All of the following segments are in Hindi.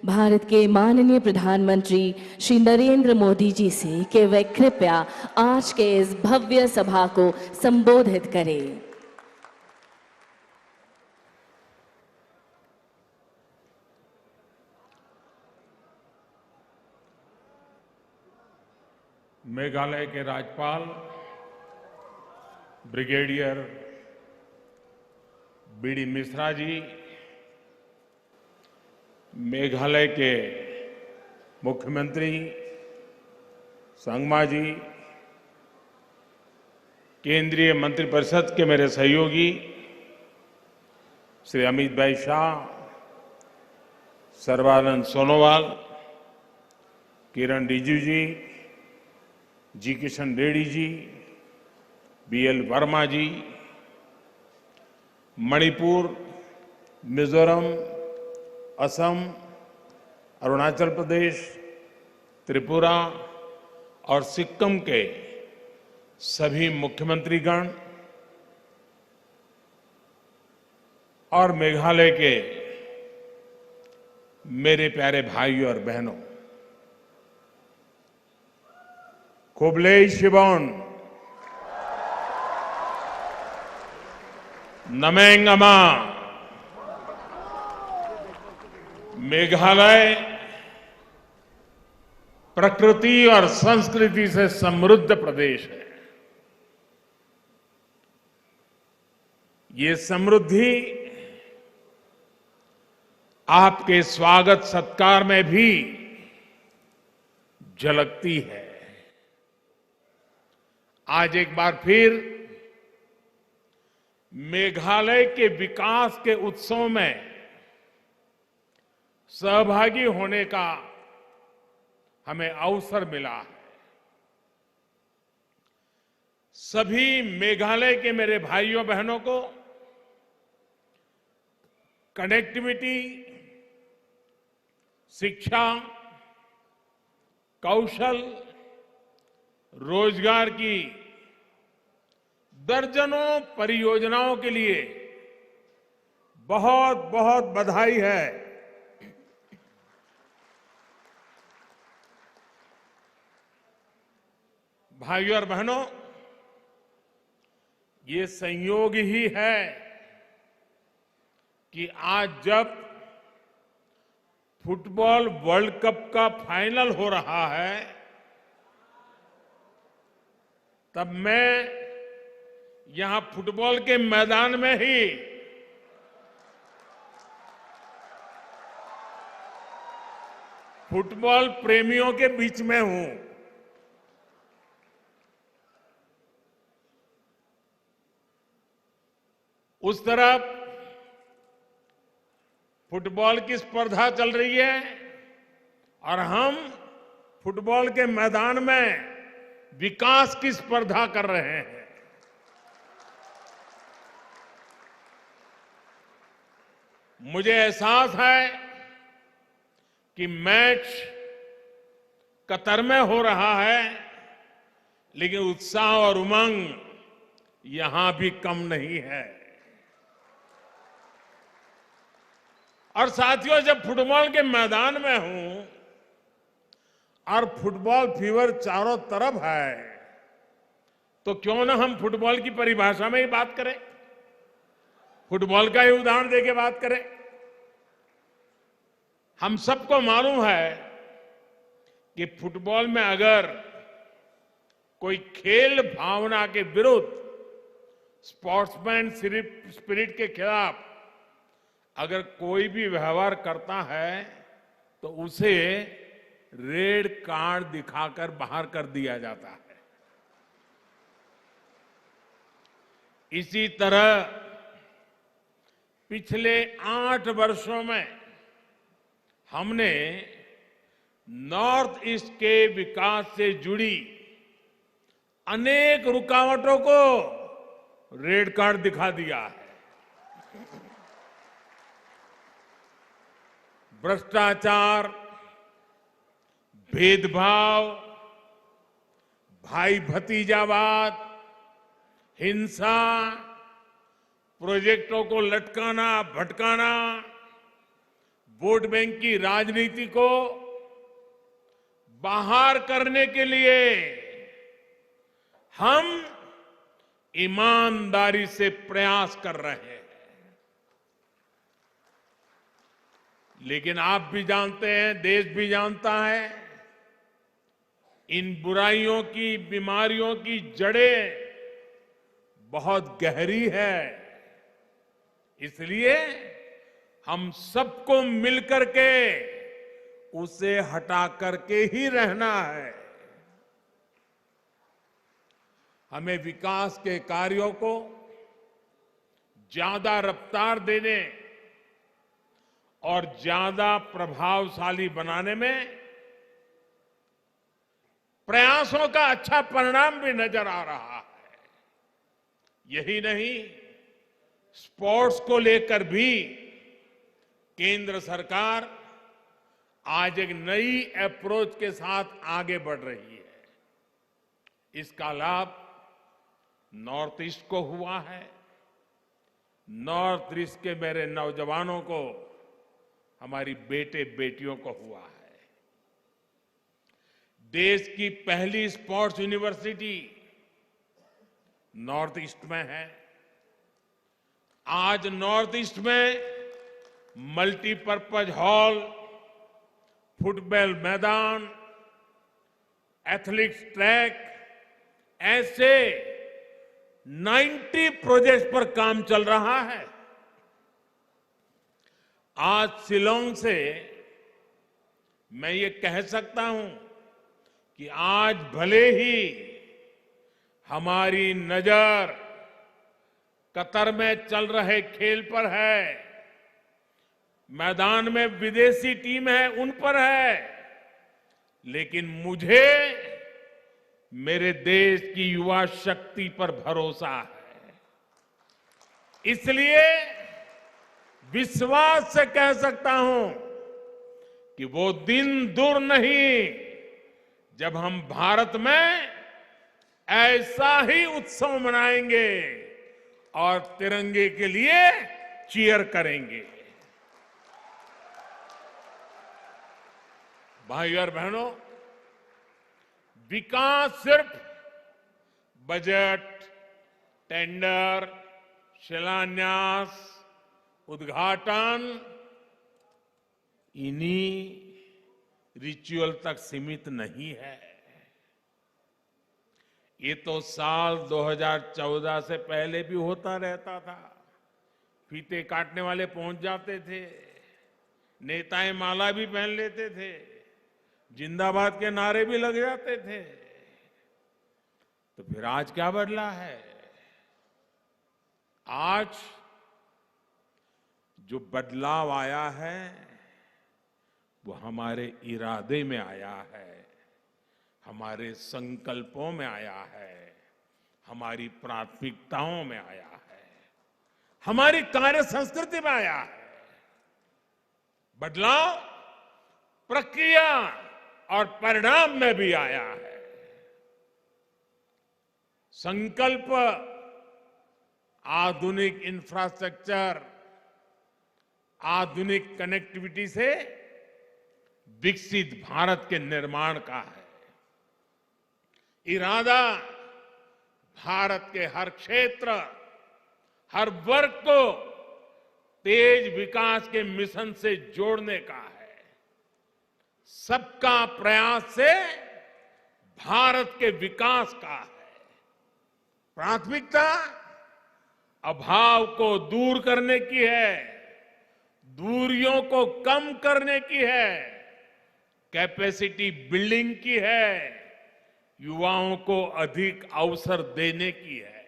भारत के माननीय प्रधानमंत्री श्री नरेंद्र मोदी जी से कि वे कृपया आज के इस भव्य सभा को संबोधित करें। मेघालय के राज्यपाल ब्रिगेडियर बीडी मिश्रा जी, मेघालय के मुख्यमंत्री संगमा जी, केंद्रीय मंत्रिपरिषद के मेरे सहयोगी श्री अमित भाई शाह, सर्बानंद सोनोवाल, किरण रिजिजू जी, किशन रेड्डी जी, बीएल वर्मा जी, मणिपुर, मिजोरम, असम, अरुणाचल प्रदेश, त्रिपुरा और सिक्किम के सभी मुख्यमंत्रीगण और मेघालय के मेरे प्यारे भाइयों और बहनों, खुबले शिबोन, नमेंगमा। मेघालय प्रकृति और संस्कृति से समृद्ध प्रदेश है। ये समृद्धि आपके स्वागत सत्कार में भी झलकती है। आज एक बार फिर मेघालय के विकास के उत्सव में सहभागी होने का हमें अवसर मिला है। सभी मेघालय के मेरे भाइयों बहनों को कनेक्टिविटी, शिक्षा, कौशल, रोजगार की दर्जनों परियोजनाओं के लिए बहुत बहुत बधाई है। भाइयों और बहनों, ये संयोग ही है कि आज जब फुटबॉल वर्ल्ड कप का फाइनल हो रहा है, तब मैं यहां फुटबॉल के मैदान में ही फुटबॉल प्रेमियों के बीच में हूं। उस तरफ फुटबॉल की स्पर्धा चल रही है और हम फुटबॉल के मैदान में विकास की स्पर्धा कर रहे हैं। मुझे एहसास है कि मैच कतर में हो रहा है, लेकिन उत्साह और उमंग यहां भी कम नहीं है। और साथियों, जब फुटबॉल के मैदान में हूं और फुटबॉल फीवर चारों तरफ है, तो क्यों ना हम फुटबॉल की परिभाषा में ही बात करें, फुटबॉल का ही उदाहरण देके बात करें। हम सबको मालूम है कि फुटबॉल में अगर कोई खेल भावना के विरुद्ध, स्पोर्ट्समैन स्पिरिट के खिलाफ अगर कोई भी व्यवहार करता है तो उसे रेड कार्ड दिखाकर बाहर कर दिया जाता है। इसी तरह पिछले 8 वर्षों में हमने नॉर्थ ईस्ट के विकास से जुड़ी अनेक रुकावटों को रेड कार्ड दिखा दिया है। भ्रष्टाचार, भेदभाव, भाई भतीजावाद, हिंसा, प्रोजेक्टों को लटकाना भटकाना, वोट बैंक की राजनीति को बाहर करने के लिए हम ईमानदारी से प्रयास कर रहे हैं। लेकिन आप भी जानते हैं, देश भी जानता है, इन बुराइयों की, बीमारियों की जड़ें बहुत गहरी है। इसलिए हम सबको मिलकर के उसे हटा करके ही रहना है। हमें विकास के कार्यों को ज्यादा रफ्तार देने और ज्यादा प्रभावशाली बनाने में प्रयासों का अच्छा परिणाम भी नजर आ रहा है। यही नहीं, स्पोर्ट्स को लेकर भी केंद्र सरकार आज एक नई अप्रोच के साथ आगे बढ़ रही है। इसका लाभ नॉर्थ ईस्ट को हुआ है। नॉर्थ ईस्ट के मेरे नौजवानों को, हमारी बेटे बेटियों को हुआ है। देश की पहली स्पोर्ट्स यूनिवर्सिटी नॉर्थ ईस्ट में है। आज नॉर्थ ईस्ट में मल्टीपर्पज हॉल, फुटबॉल मैदान, एथलेटिक्स ट्रैक, ऐसे 90 प्रोजेक्ट्स पर काम चल रहा है। आज शिलांग से मैं ये कह सकता हूं कि आज भले ही हमारी नजर कतर में चल रहे खेल पर है, मैदान में विदेशी टीम है उन पर है, लेकिन मुझे मेरे देश की युवा शक्ति पर भरोसा है। इसलिए विश्वास से कह सकता हूं कि वो दिन दूर नहीं जब हम भारत में ऐसा ही उत्सव मनाएंगे और तिरंगे के लिए चीयर करेंगे। भाइयों और बहनों, विकास सिर्फ बजट, टेंडर, शिलान्यास, उद्घाटन, इन्हीं रिचुअल तक सीमित नहीं है। ये तो साल 2014 से पहले भी होता रहता था। फीते काटने वाले पहुंच जाते थे, नेताएं माला भी पहन लेते थे, जिंदाबाद के नारे भी लग जाते थे। तो फिर आज क्या बदला है? आज जो बदलाव आया है वो हमारे इरादे में आया है, हमारे संकल्पों में आया है, हमारी प्राथमिकताओं में आया है, हमारी कार्य संस्कृति में आया है। बदलाव प्रक्रिया और परिणाम में भी आया है। संकल्प आधुनिक इंफ्रास्ट्रक्चर, आधुनिक कनेक्टिविटी से विकसित भारत के निर्माण का है। इरादा भारत के हर क्षेत्र, हर वर्ग को तेज विकास के मिशन से जोड़ने का है। सबका प्रयास से भारत के विकास का है। प्राथमिकता अभाव को दूर करने की है, दूरियों को कम करने की है, कैपेसिटी बिल्डिंग की है, युवाओं को अधिक अवसर देने की है।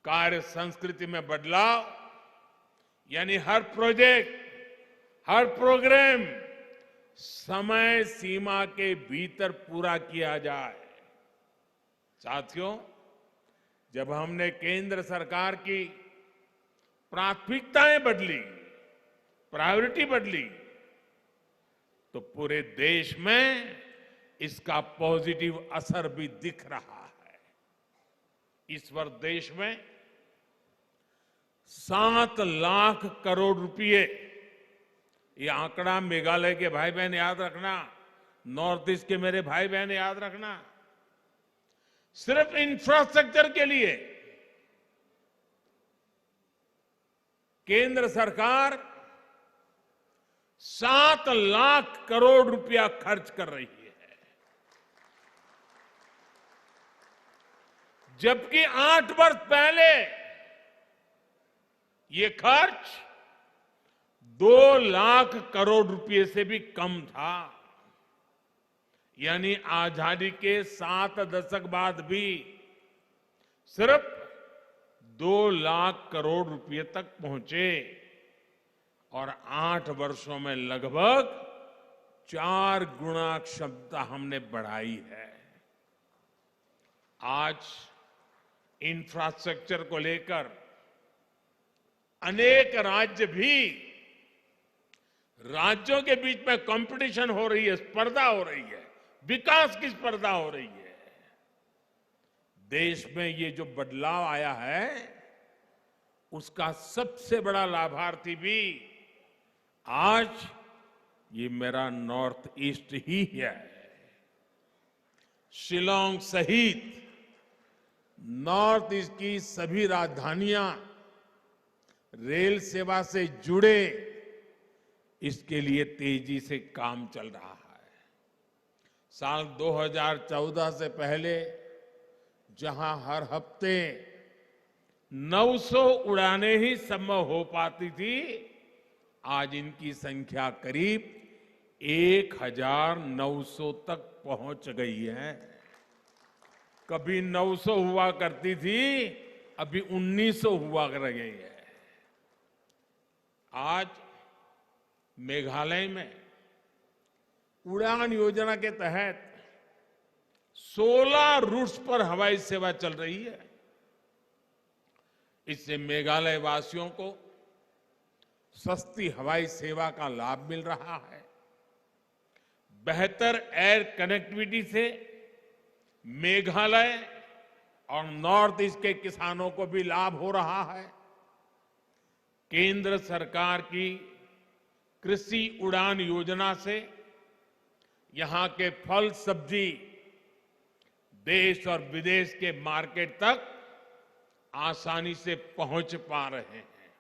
कार्य संस्कृति में बदलाव यानी हर प्रोजेक्ट, हर प्रोग्राम समय सीमा के भीतर पूरा किया जाए। साथियों, जब हमने केंद्र सरकार की प्राथमिकताएं बदली, प्रायोरिटी बदली, तो पूरे देश में इसका पॉजिटिव असर भी दिख रहा है। इस वर्ष देश में 7 लाख करोड़ रुपए ये आंकड़ा मेघालय के भाई बहन याद रखना, नॉर्थ ईस्ट के मेरे भाई बहन याद रखना, सिर्फ इंफ्रास्ट्रक्चर के लिए केंद्र सरकार 7 लाख करोड़ रुपया खर्च कर रही है, जबकि 8 वर्ष पहले ये खर्च 2 लाख करोड़ रुपए से भी कम था। यानी आजादी के 7 दशक बाद भी सिर्फ 2 लाख करोड़ रुपए तक पहुंचे और 8 वर्षों में लगभग 4 गुना क्षमता हमने बढ़ाई है। आज इंफ्रास्ट्रक्चर को लेकर अनेक राज्य भी, राज्यों के बीच में कंपटीशन हो रही है, स्पर्धा हो रही है, विकास की स्पर्धा हो रही है। देश में ये जो बदलाव आया है उसका सबसे बड़ा लाभार्थी भी आज ये मेरा नॉर्थ ईस्ट ही है। शिलांग सहित नॉर्थ ईस्ट की सभी राजधानियां रेल सेवा से जुड़े, इसके लिए तेजी से काम चल रहा है। साल 2014 से पहले जहां हर हफ्ते 900 उड़ानें ही संभव हो पाती थी, आज इनकी संख्या करीब 1900 तक पहुंच गई है। कभी 900 हुआ करती थी, अभी 1900 हुआ कर गई है। आज मेघालय में उड़ान योजना के तहत 16 रूट्स पर हवाई सेवा चल रही है। इससे मेघालय वासियों को सस्ती हवाई सेवा का लाभ मिल रहा है। बेहतर एयर कनेक्टिविटी से मेघालय और नॉर्थ ईस्ट के किसानों को भी लाभ हो रहा है। केंद्र सरकार की कृषि उड़ान योजना से यहां के फल सब्जी देश और विदेश के मार्केट तक आसानी से पहुंच पा रहे हैं।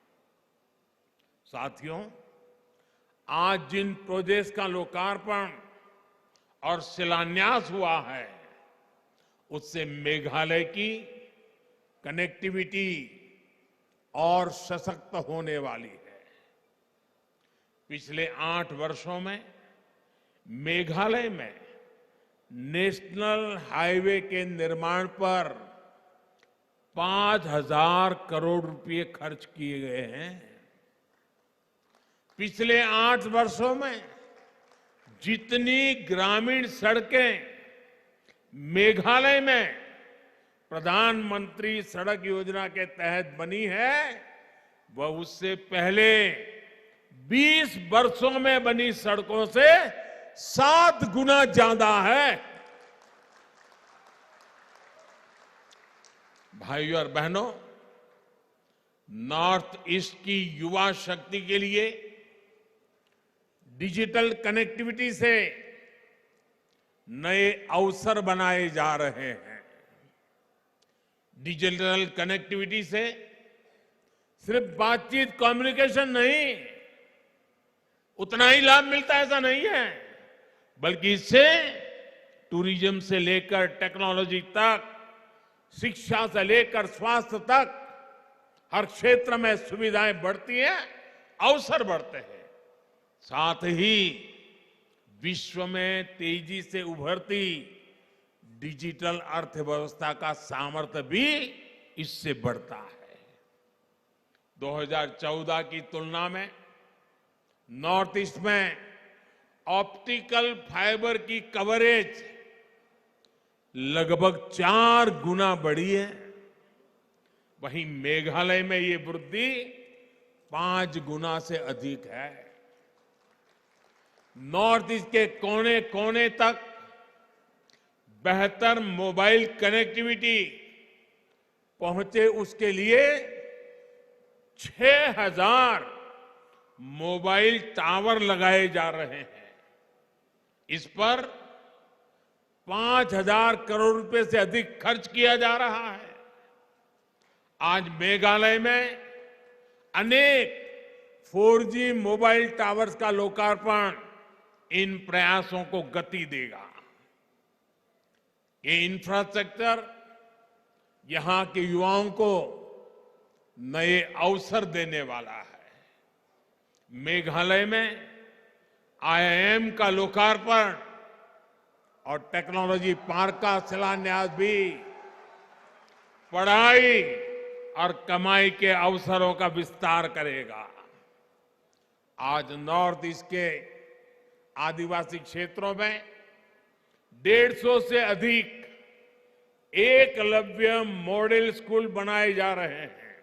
साथियों, आज जिन प्रोजेक्ट्स का लोकार्पण और शिलान्यास हुआ है, उससे मेघालय की कनेक्टिविटी और सशक्त होने वाली है। पिछले 8 वर्षों में मेघालय में नेशनल हाईवे के निर्माण पर 5,000 करोड़ रुपए खर्च किए गए हैं। पिछले 8 वर्षों में जितनी ग्रामीण सड़कें मेघालय में प्रधानमंत्री सड़क योजना के तहत बनी है, वह उससे पहले 20 वर्षों में बनी सड़कों से 7 गुना ज्यादा है। भाइयों और बहनों, नॉर्थ ईस्ट की युवा शक्ति के लिए डिजिटल कनेक्टिविटी से नए अवसर बनाए जा रहे हैं। डिजिटल कनेक्टिविटी से सिर्फ बातचीत, कम्युनिकेशन नहीं, उतना ही लाभ मिलता है ऐसा नहीं है, बल्कि इससे टूरिज्म से लेकर टेक्नोलॉजी तक, शिक्षा से लेकर स्वास्थ्य तक हर क्षेत्र में सुविधाएं बढ़ती हैं, अवसर बढ़ते हैं। साथ ही विश्व में तेजी से उभरती डिजिटल अर्थव्यवस्था का सामर्थ्य भी इससे बढ़ता है। 2014 की तुलना में नॉर्थ ईस्ट में ऑप्टिकल फाइबर की कवरेज लगभग 4 गुना बढ़ी है। वहीं मेघालय में ये वृद्धि 5 गुना से अधिक है। नॉर्थ ईस्ट के कोने कोने तक बेहतर मोबाइल कनेक्टिविटी पहुंचे, उसके लिए 6,000 मोबाइल टावर लगाए जा रहे हैं। इस पर 5,000 करोड़ रुपए से अधिक खर्च किया जा रहा है। आज मेघालय में अनेक 4G मोबाइल टावर्स का लोकार्पण इन प्रयासों को गति देगा। ये इंफ्रास्ट्रक्चर यहां के युवाओं को नए अवसर देने वाला है। मेघालय में IIM का लोकार्पण और टेक्नोलॉजी पार्क का शिलान्यास भी पढ़ाई और कमाई के अवसरों का विस्तार करेगा। आज नॉर्थ ईस्ट के आदिवासी क्षेत्रों में 150 से अधिक एकलव्य मॉडल स्कूल बनाए जा रहे हैं।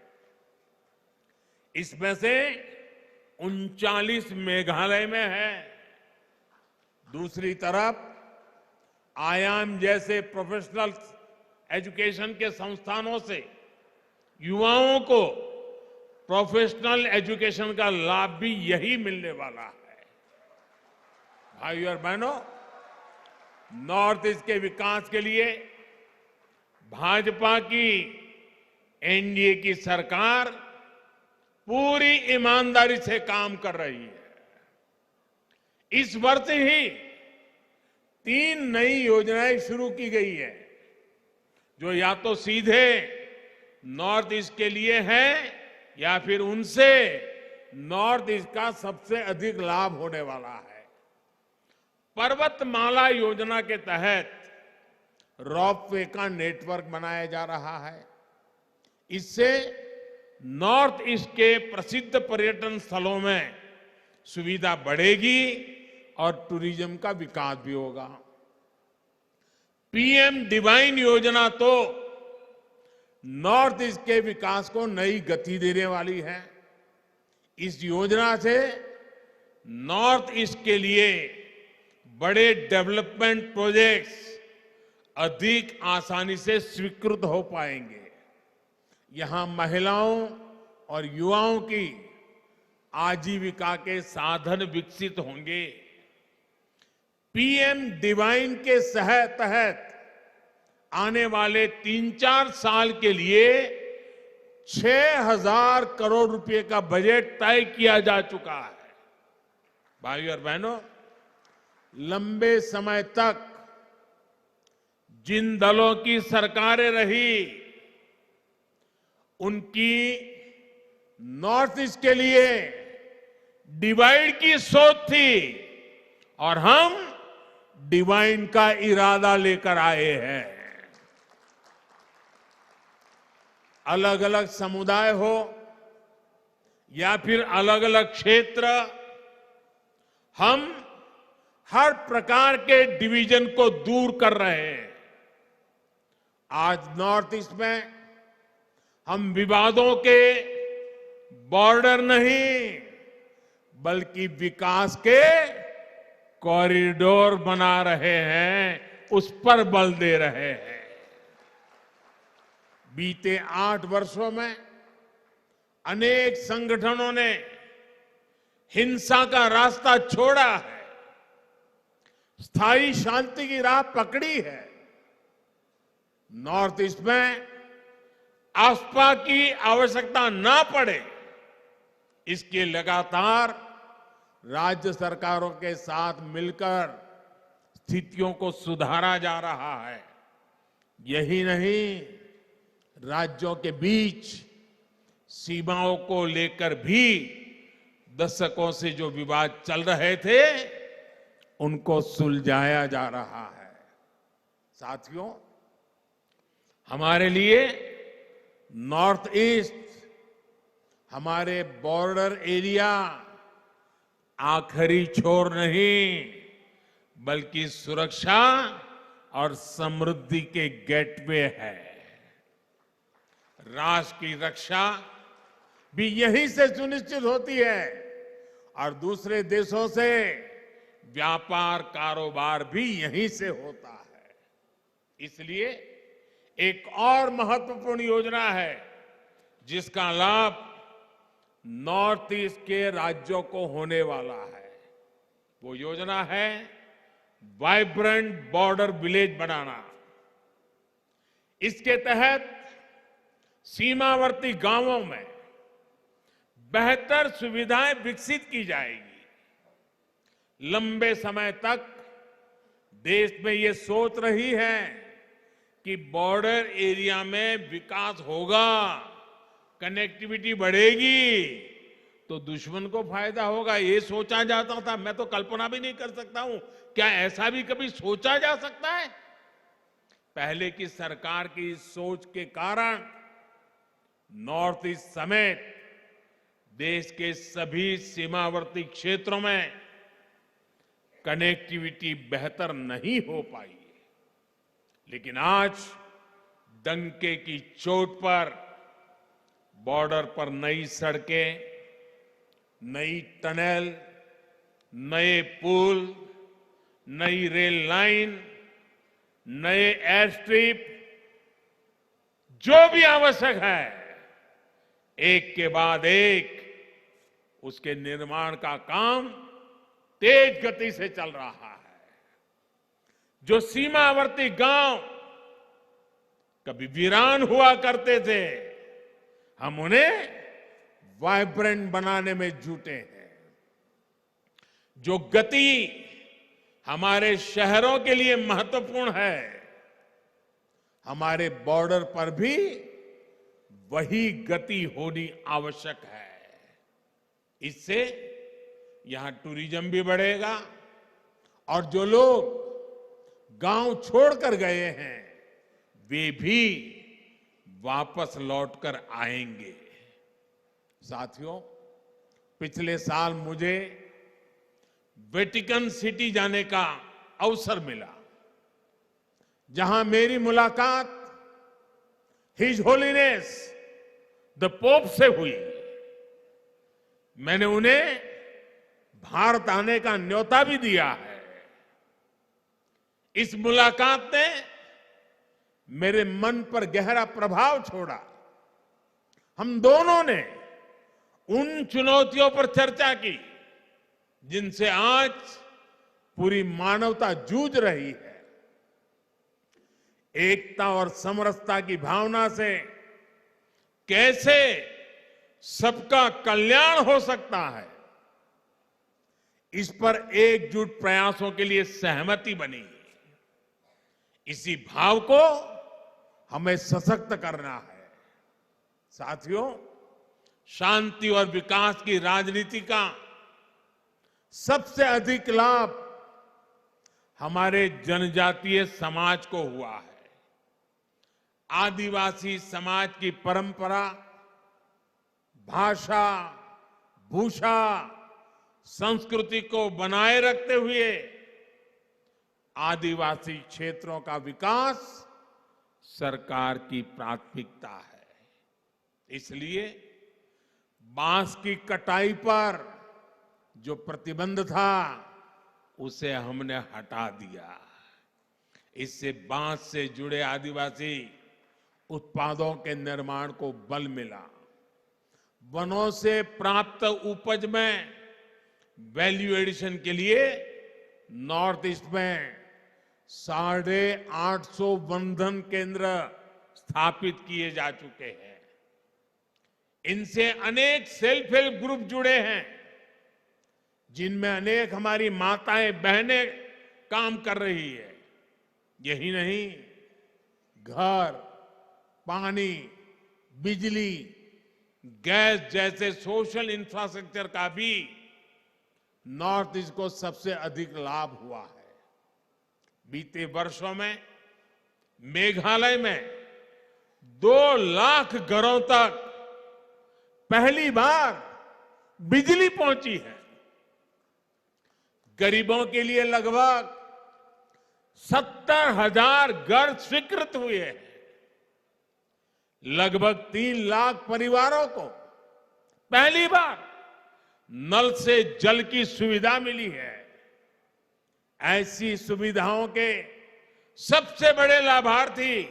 इसमें से 39 मेघालय में है। दूसरी तरफ IIM जैसे प्रोफेशनल एजुकेशन के संस्थानों से युवाओं को प्रोफेशनल एजुकेशन का लाभ भी यही मिलने वाला है। भाइयों और बहनों, नॉर्थ ईस्ट के विकास के लिए भाजपा की NDA की सरकार पूरी ईमानदारी से काम कर रही है। इस वर्ष ही 3 नई योजनाएं शुरू की गई है, जो या तो सीधे नॉर्थ ईस्ट के लिए है या फिर उनसे नॉर्थ ईस्ट का सबसे अधिक लाभ होने वाला है। पर्वतमाला योजना के तहत रोपवे का नेटवर्क बनाया जा रहा है। इससे नॉर्थ ईस्ट के प्रसिद्ध पर्यटन स्थलों में सुविधा बढ़ेगी और टूरिज्म का विकास भी होगा। PM डिवाइन योजना तो नॉर्थ ईस्ट के विकास को नई गति देने वाली है। इस योजना से नॉर्थ ईस्ट के लिए बड़े डेवलपमेंट प्रोजेक्ट्स अधिक आसानी से स्वीकृत हो पाएंगे। यहां महिलाओं और युवाओं की आजीविका के साधन विकसित होंगे। PM डिवाइन के तहत आने वाले 3-4 साल के लिए 6,000 करोड़ रुपए का बजट तय किया जा चुका है। भाइयों और बहनों, लंबे समय तक जिन दलों की सरकारें रही, उनकी नॉर्थ ईस्ट के लिए डिवाइड की सोच थी और हम डिवाइन का इरादा लेकर आए हैं। अलग अलग समुदाय हो या फिर अलग अलग क्षेत्र, हम हर प्रकार के डिवीजन को दूर कर रहे हैं। आज नॉर्थ ईस्ट में हम विवादों के बॉर्डर नहीं, बल्कि विकास के कॉरिडोर बना रहे हैं, उस पर बल दे रहे हैं। बीते 8 वर्षों में अनेक संगठनों ने हिंसा का रास्ता छोड़ा है, स्थायी शांति की राह पकड़ी है। नॉर्थ ईस्ट में आस्था की आवश्यकता ना पड़े, इसके लगातार राज्य सरकारों के साथ मिलकर स्थितियों को सुधारा जा रहा है। यही नहीं, राज्यों के बीच सीमाओं को लेकर भी दशकों से जो विवाद चल रहे थे, उनको सुलझाया जा रहा है। साथियों, हमारे लिए नॉर्थ ईस्ट, हमारे बॉर्डर एरिया आखिरी छोर नहीं, बल्कि सुरक्षा और समृद्धि के गेटवे है। राष्ट्र की रक्षा भी यहीं से सुनिश्चित होती है और दूसरे देशों से व्यापार कारोबार भी यहीं से होता है। इसलिए एक और महत्वपूर्ण योजना है जिसका लाभ नॉर्थ ईस्ट के राज्यों को होने वाला है। वो योजना है वाइब्रेंट बॉर्डर विलेज बनाना। इसके तहत सीमावर्ती गांवों में बेहतर सुविधाएं विकसित की जाएगी। लंबे समय तक देश में ये सोच रही है कि बॉर्डर एरिया में विकास होगा, कनेक्टिविटी बढ़ेगी तो दुश्मन को फायदा होगा, ये सोचा जाता था। मैं तो कल्पना भी नहीं कर सकता हूं, क्या ऐसा भी कभी सोचा जा सकता है? पहले की सरकार की सोच के कारण नॉर्थ ईस्ट समेत देश के सभी सीमावर्ती क्षेत्रों में कनेक्टिविटी बेहतर नहीं हो पाई। लेकिन आज डंके की चोट पर बॉर्डर पर नई सड़कें, नई टनल, नए पुल, नई रेल लाइन, नए एयर स्ट्रिप, जो भी आवश्यक है, एक के बाद एक उसके निर्माण का काम तेज गति से चल रहा है। जो सीमावर्ती गांव कभी वीरान हुआ करते थे, हम उन्हें वाइब्रेंट बनाने में जुटे हैं। जो गति हमारे शहरों के लिए महत्वपूर्ण है, हमारे बॉर्डर पर भी वही गति होनी आवश्यक है। इससे यहां टूरिज्म भी बढ़ेगा और जो लोग गांव छोड़कर गए हैं वे भी वापस लौटकर आएंगे। साथियों, पिछले साल मुझे वेटिकन सिटी जाने का अवसर मिला, जहां मेरी मुलाकात हिज होलीनेस द पोप से हुई। मैंने उन्हें भारत आने का न्योता भी दिया है। इस मुलाकात ने मेरे मन पर गहरा प्रभाव छोड़ा। हम दोनों ने उन चुनौतियों पर चर्चा की जिनसे आज पूरी मानवता जूझ रही है। एकता और समरसता की भावना से कैसे सबका कल्याण हो सकता है, इस पर एकजुट प्रयासों के लिए सहमति बनी। इसी भाव को हमें सशक्त करना है। साथियों, शांति और विकास की राजनीति का सबसे अधिक लाभ हमारे जनजातीय समाज को हुआ है। आदिवासी समाज की परंपरा, भाषा, भूषा, संस्कृति को बनाए रखते हुए आदिवासी क्षेत्रों का विकास सरकार की प्राथमिकता है। इसलिए बांस की कटाई पर जो प्रतिबंध था उसे हमने हटा दिया। इससे बांस से जुड़े आदिवासी उत्पादों के निर्माण को बल मिला। वनों से प्राप्त उपज में वैल्यू एडिशन के लिए नॉर्थ ईस्ट में 850 वनधन केंद्र स्थापित किए जा चुके हैं। इनसे अनेक सेल्फ हेल्प ग्रुप जुड़े हैं, जिनमें अनेक हमारी माताएं बहनें काम कर रही है। यही नहीं, घर, पानी, बिजली, गैस जैसे सोशल इंफ्रास्ट्रक्चर का भी नॉर्थ ईस्ट को सबसे अधिक लाभ हुआ है। बीते वर्षों में मेघालय में 2 लाख घरों तक पहली बार बिजली पहुंची है। गरीबों के लिए लगभग 70,000 घर स्वीकृत हुए हैं। लगभग 3 लाख परिवारों को पहली बार नल से जल की सुविधा मिली है। ऐसी सुविधाओं के सबसे बड़े लाभार्थी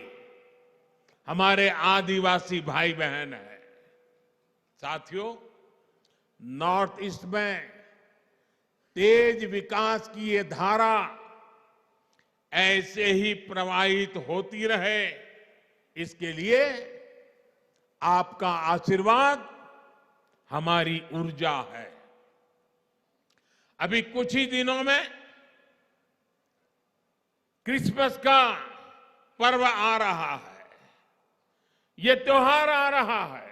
हमारे आदिवासी भाई बहन हैं। साथियों, नॉर्थ ईस्ट में तेज विकास की ये धारा ऐसे ही प्रवाहित होती रहे, इसके लिए आपका आशीर्वाद हमारी ऊर्जा है। अभी कुछ ही दिनों में क्रिसमस का पर्व आ रहा है, ये त्योहार आ रहा है।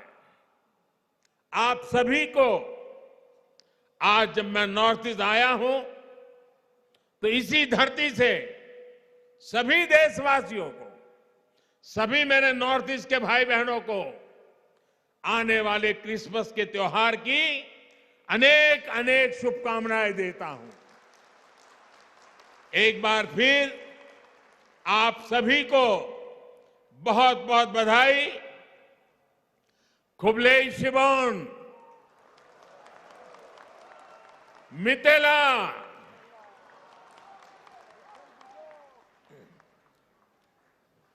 आप सभी को आज जब मैं नॉर्थ ईस्ट आया हूं तो इसी धरती से सभी देशवासियों को, सभी मेरे नॉर्थ ईस्ट के भाई बहनों को आने वाले क्रिसमस के त्योहार की अनेक अनेक शुभकामनाएं देता हूं। एक बार फिर आप सभी को बहुत बहुत बधाई। खुबलेई शिबोन, मितेला।